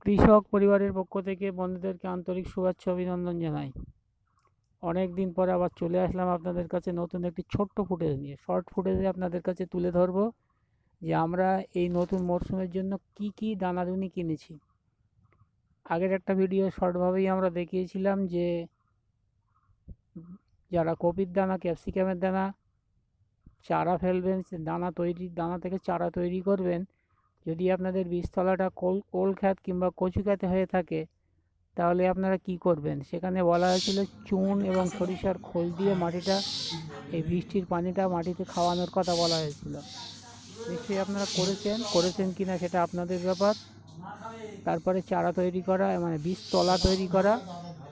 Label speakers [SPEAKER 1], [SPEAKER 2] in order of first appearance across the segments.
[SPEAKER 1] কৃষক পরিবারের পক্ষ থেকে বন্ধুদেরকে আন্তরিক শুভেচ্ছা অভিনন্দন জানাই। অনেক দিন পরে আবার চলে আসলাম আপনাদের কাছে নতুন একটি ছোট্ট ফুটেজ নিয়ে। শর্ট ফুটেজে আপনাদের কাছে তুলে ধরবো যে আমরা এই নতুন মরশুমের জন্য কি কি দানাদানি কিনেছি। আগের একটা ভিডিও শর্টভাবেই আমরা দেখিয়েছিলাম যে যারা কপির দানা, ক্যাপসিকামের দানা চারা ফেলবেন, সে দানা থেকে চারা তৈরি করবেন, যদি আপনাদের বীজতলাটা কোল খ্যাত কিংবা কচু খ্যাতে হয়ে থাকে তাহলে আপনারা কি করবেন। সেখানে বলা হয়েছিল চুন এবং সরিষার খোল দিয়ে মাটিটা, এই বৃষ্টির পানিটা মাটিতে খাওয়ানোর কথা বলা হয়েছিল। নিশ্চয়ই আপনারা করেছেন কি না সেটা আপনাদের ব্যাপার। তারপরে চারা তৈরি করা, মানে বীজতলা তৈরি করা।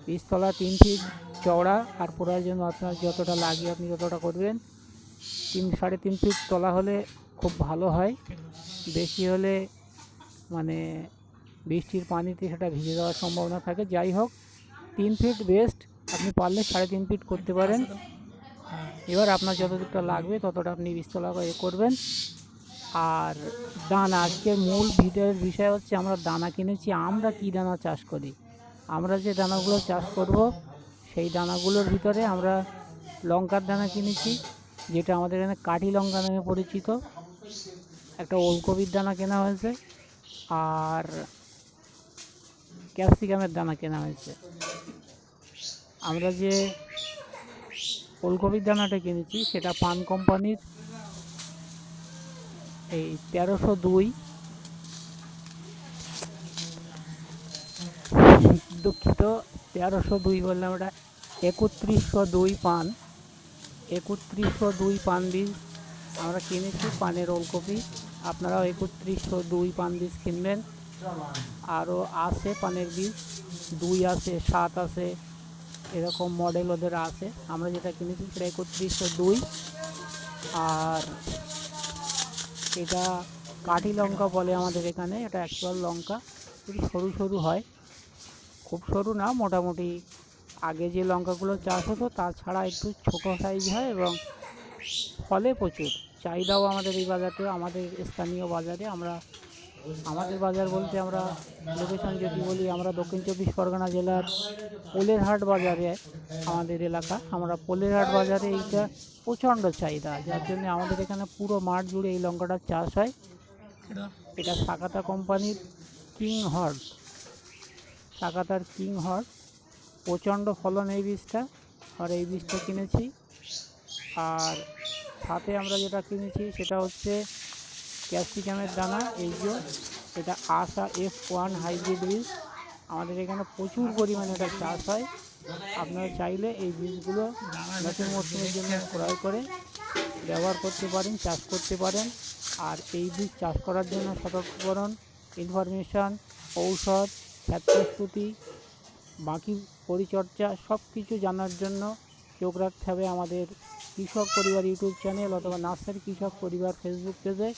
[SPEAKER 1] বীজতলা 3 ফিট চওড়া, আর প্রয়োজন আপনার যতটা লাগে আপনি ততটা করবেন। 3-3.5 ফিট তলা হলে খুব ভালো হয়, বেশি হলে মানে বৃষ্টির পানিতে সেটা ভিজে যাওয়ার সম্ভাবনা থাকে। যাই হোক, 3 ফিট বেস্ট, আপনি পারলে 3.5 ফিট করতে পারেন। এবার আপনার যতটুকটা লাগবে ততটা আপনি বীজতলা করবেন। আর দানা, আজকের মূল ভিডিওর বিষয় হচ্ছে আমরা দানা কিনেছি। আমরা কি দানা চাষ করি, আমরা যে দানাগুলো চাষ করব সেই দানাগুলোর ভিতরে আমরা লঙ্কার দানা কিনেছি, যেটা আমাদের এখানে কাঠি লঙ্কা নামে পরিচিত। একটা ওলকপির দানা কেনা হয়েছে, আর ক্যাপসিকামের দানা কেনা হয়েছে। আমরা যে ওলকপির দানাটা কিনেছি সেটা পান কোম্পানির এই 1302, দুঃখিত 1302 বললাম, ওটা 3102 পান, 3102 পান বীজ আমরা কিনেছি, পানের ওলকপি। আপনারাও 3102 পান বীজ কিনবেন। আরও আছে পানের বীজ, 2 আছে, 7 আছে, এরকম মডেল ওদের আছে। আমরা যেটা কিনেছি সেটা 3102। আর এটা কাঠি লঙ্কা বলে আমাদের এখানে। এটা অ্যাকচুয়াল লঙ্কা, একটু সরু সরু হয়, খুব সরু না, মোটামুটি আগে যে লঙ্কাগুলো চাষ হতো তাছাড়া একটু ছোটো সাইজ হয় এবং ফলে প্রচুর। চাহিদাও আমাদের এই বাজারটা, আমাদের স্থানীয় বাজারে। আমাদের বাজার বলতে আমরা লোকেশন যদি বলি, আমরা দক্ষিণ 24 পরগনা জেলার পোলেরহাট বাজারে আমাদের এলাকা। আমরা পোলেরহাট বাজারে এইটা প্রচণ্ড চাহিদা, যার জন্য আমাদের এখানে পুরো মাঠ জুড়ে এই লঙ্কাটার চাষ হয়। এটা সাকাতা কোম্পানির কিং হর্ড, সাকাতার কিং হর্ড, প্রচণ্ড ফলন এই বীজটা। আর এই বীজটা কিনেছি। আর সাথে আমরা যেটা কিনেছি সেটা হচ্ছে ক্যাপসিকামের দানা। এই যে এটা আশা F1 হাইব্রিড বীজ, আমাদের এখানে প্রচুর পরিমাণে এটা চাষ হয়। আপনারা চাইলে এই বীজগুলো নতুন মরশুমের জন্য ক্রয় করে ব্যবহার করতে পারেন, চাষ করতে পারেন। আর এই বীজ চাষ করার জন্য সতর্কীকরণ, ইনফরমেশান, ঔষধ, ক্ষেত প্রস্তুতি, বাকি পরিচর্যা সব কিছু জানার জন্য চোখ রাখতে হবে আমাদের কৃষক পরিবার ইউটিউব চ্যানেল অথবা নার্সারি কৃষক পরিবার ফেসবুক পেজে।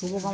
[SPEAKER 1] শুভকামনা।